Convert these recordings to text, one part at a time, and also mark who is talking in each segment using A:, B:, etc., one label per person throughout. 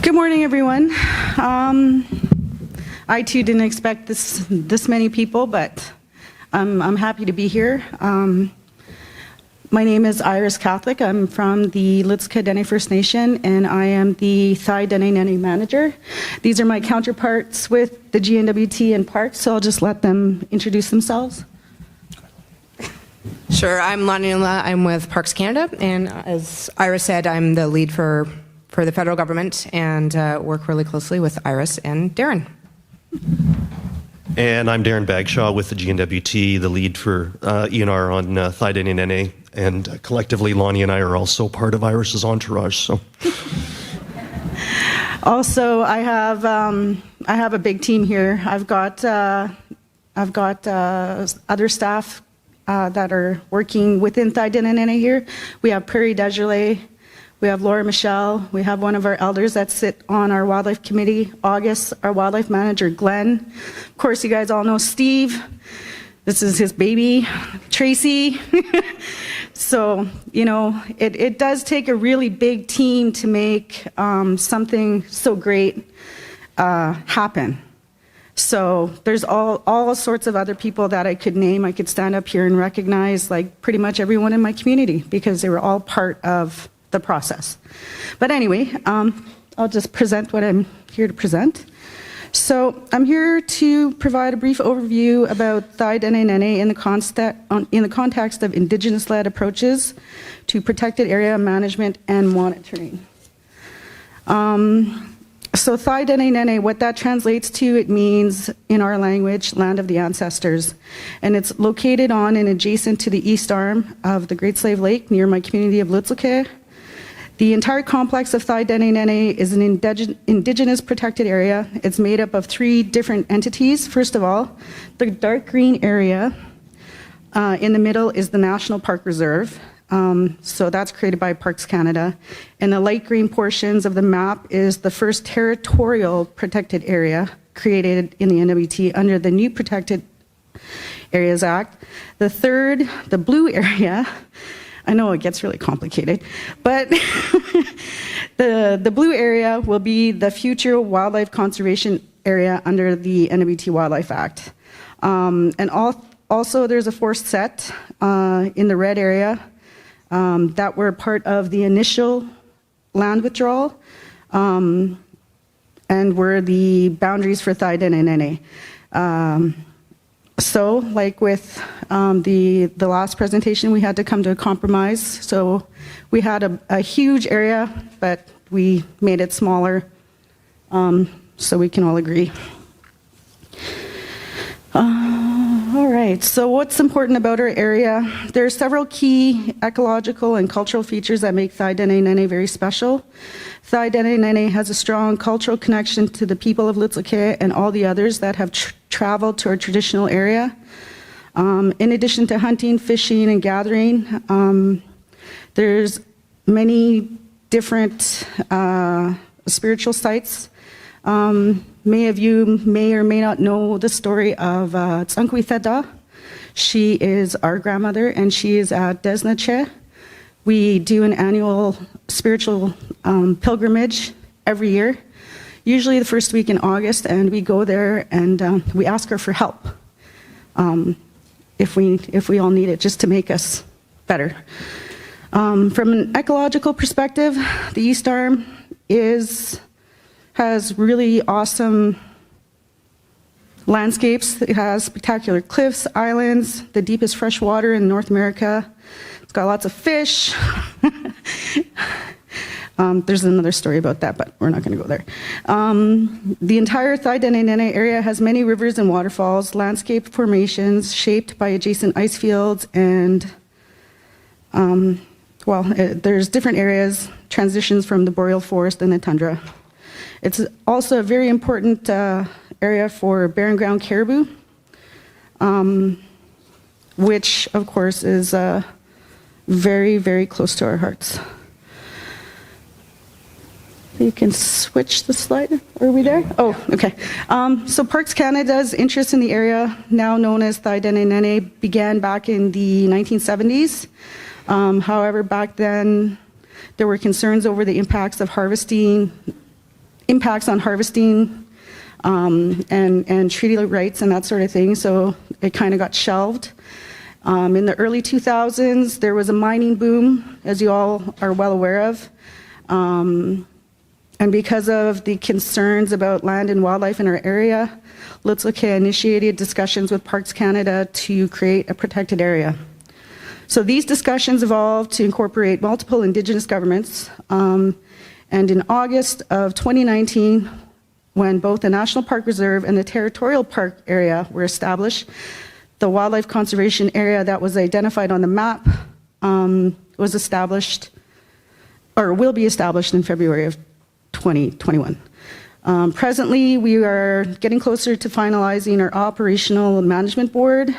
A: Good morning, everyone. I too didn't expect this many people, but I'm happy to be here. My name is Iris Catholique. I'm from the LKDFN First Nation, and I am the Thaidene Nëné manager. These are my counterparts with the GNWT and Parks, so I'll just let them introduce themselves.
B: Sure, I'm Laani. I'm with Parks Canada, and as Iris said, I'm the lead for the federal government and work really closely with Iris and Darin.
C: And I'm Darin Bagshaw with the GNWT, the lead for ENR on Thaidene Nëné, and collectively Laani and I are also part of Iris's entourage. So,
A: also I have a big team here. I've got other staff that are working within Thaidene Nëné here. We have Prairie Desjardins. We have Laura Michelle. We have one of our elders that sit on our wildlife committee, August, our wildlife manager, Glenn. Of course, you guys all know Steve. This is his baby, Tracy. So, you know, it does take a really big team to make something so great happen. So there's all sorts of other people that I could name. I could stand up here and recognize like pretty much everyone in my community because they were all part of the process. But anyway, I'll just present what I'm here to present. So I'm here to provide a brief overview about Thaidene Nëné in the context of Indigenous-led approaches to protected area management and monitoring. So Thaidene Nëné, what that translates to, it means, in our language, land of the ancestors. And it's located on and adjacent to the east arm of the Great Slave Lake near my community of Lützeke. The entire complex of Thaidene Nëné is an indigenous protected area. It's made up of 3 different entities. First of all, the dark green area in the middle is the National Park Reserve. So that's created by Parks Canada. And the light green portions of the map is the first territorial protected area created in the NWT under the new Protected Areas Act. The third, the blue area, I know it gets really complicated, but the blue area will be the future wildlife conservation area under the NWT Wildlife Act. And also there's a fourth set in the red area that were part of the initial land withdrawal and were the boundaries for Thaidene Nëné. So, like with the last presentation, we had to come to a compromise. So we had a huge area, but we made it smaller so we can all agree. All right, so what's important about our area? There are several key ecological and cultural features that make Thaidene Nëné very special. Thaidene Nëné has a strong cultural connection to the people of Lützeke and all the others that have traveled to our traditional area. In addition to hunting, fishing, and gathering, there's many different spiritual sites. Many of you may or may not know the story of Tsankwi. She is our grandmother, and she is at Desnache. We do an annual spiritual pilgrimage every year, usually the first week in August, and we go there and we ask her for help if we all need it, just to make us better. From an ecological perspective, the East Arm has really awesome landscapes. It has spectacular cliffs, islands, the deepest fresh water in North America. It's got lots of fish. There's another story about that, but we're not going to go there. The entire Thaidene Nëné area has many rivers and waterfalls, landscape formations shaped by adjacent ice fields, and there's different areas, transitions from the boreal forest and the tundra. It's also a very important area for barren ground caribou, which of course is very, very close to our hearts. You can switch the slide. Are we there? Oh, okay. So Parks Canada's interest in the area, now known as Thaidene Nëné, began back in the 1970s. However, back then there were concerns over the impacts of harvesting impacts on harvesting and treaty rights and that sort of thing, so it kind of got shelved. In the early 2000s, there was a mining boom, as you all are well aware of. And because of the concerns about land and wildlife in our area, Lützelke initiated discussions with Parks Canada to create a protected area. So these discussions evolved to incorporate multiple Indigenous governments. And in August of 2019, when both the National Park Reserve and the Territorial Park area were established, the wildlife conservation area that was identified on the map was established, or will be established in February of 2021. Presently, we are getting closer to finalizing our operational management board,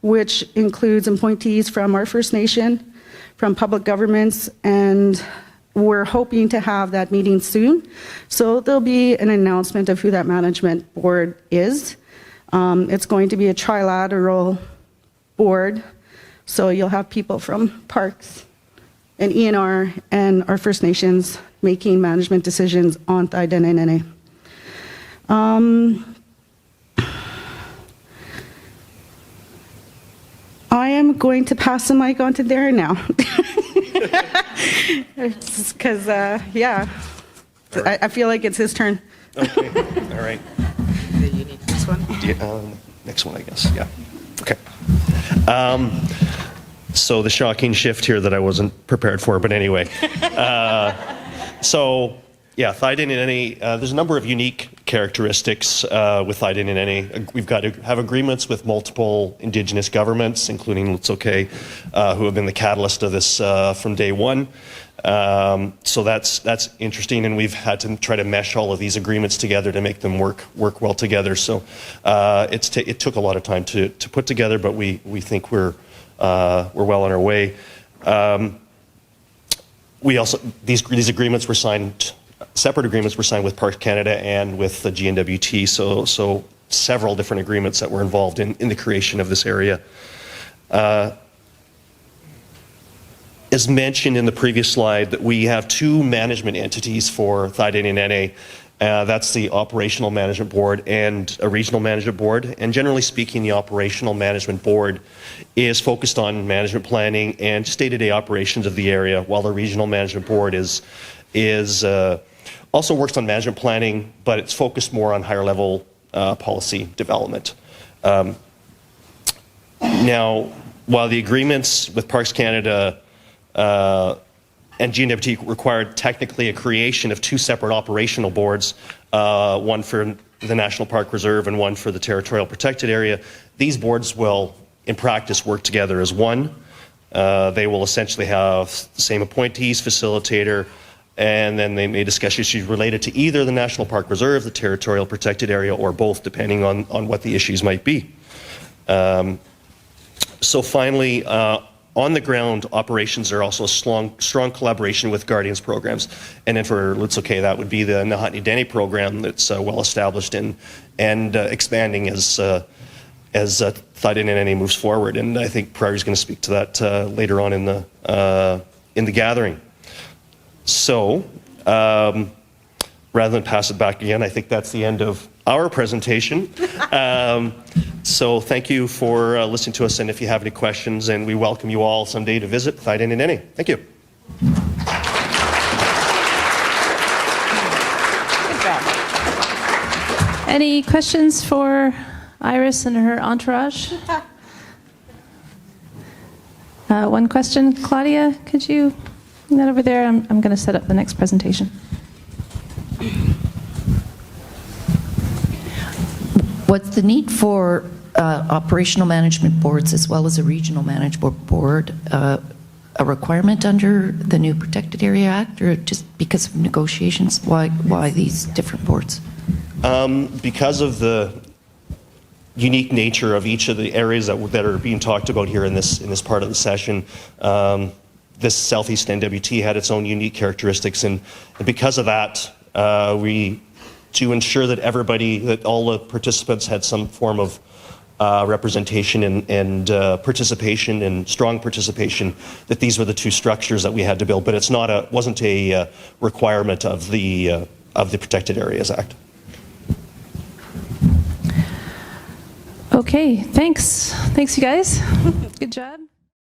A: which includes appointees from our First Nation, from public governments, and we're hoping to have that meeting soon. So there'll be an announcement of who that management board is. It's going to be a trilateral board, so you'll have people from Parks and ENR and our First Nations making management decisions on Thaidene and Nëné. I am going to pass the mic on to Darin now. Because, yeah, I feel like it's his turn.
C: Okay, all right.
B: You need this one?
C: Next one, I guess, yeah. Okay. So the shocking shift here that I wasn't prepared for, but anyway. So, yeah, Thaidene and Nëné, there's a number of unique characteristics with Thaidene and Nëné. We've got to have agreements with multiple Indigenous governments, including Lützelke, who have been the catalyst of this from day one. So that's interesting, and we've had to try to mesh all of these agreements together to make them work well together. So it took a lot of time to put together, but we think we're well on our way. We also these agreements were signed. Separate agreements were signed with Parks Canada and with the GNWT. So several different agreements that were involved in the creation of this area. As mentioned in the previous slide, that we have two management entities for Thaidene and Nëné. That's the Operational Management Board and a Regional Management Board. And generally speaking, the Operational Management Board is focused on management planning and just day-to-day operations of the area, while the Regional Management Board also works on management planning, but it's focused more on higher-level policy development. Now, while the agreements with Parks Canada and GNWT required technically a creation of two separate operational boards, one for the National Park Reserve and one for the Territorial Protected Area, these boards will, in practice, work together as one. They will essentially have the same appointees, facilitator, and then they may discuss issues related to either the National Park Reserve, the Territorial Protected Area, or both, depending on what the issues might be. So finally, on the ground, operations are also a strong collaboration with Guardians programs. And then for Lützelke, that would be the Nëné program that's well established and expanding as Thaidene and Nëné moves forward. And I think Prairie's going to speak to that later on in the gathering. So, rather than pass it back again, I think that's the end of our presentation. So thank you for listening to us, and if you have any questions, and we welcome you all someday to visit Thaidene and Nëné. Thank you.
B: Good job.
D: Any questions for Iris and her entourage? One question, Claudia, could you bring that over there? I'm going to set up the next presentation.
E: What's the need for operational management boards as well as a regional management board a requirement under the new Protected Area Act, or just because of negotiations? Why these different boards?
C: Because of the unique nature of each of the areas that are being talked about here in this part of the session. This Southeast NWT had its own unique characteristics, and because of that, to ensure that all the participants had some form of representation and participation and strong participation, that these were the two structures that we had to build. But wasn't a requirement of the of the Protected Areas Act.
D: Okay, thanks. Thanks, you guys. Good job.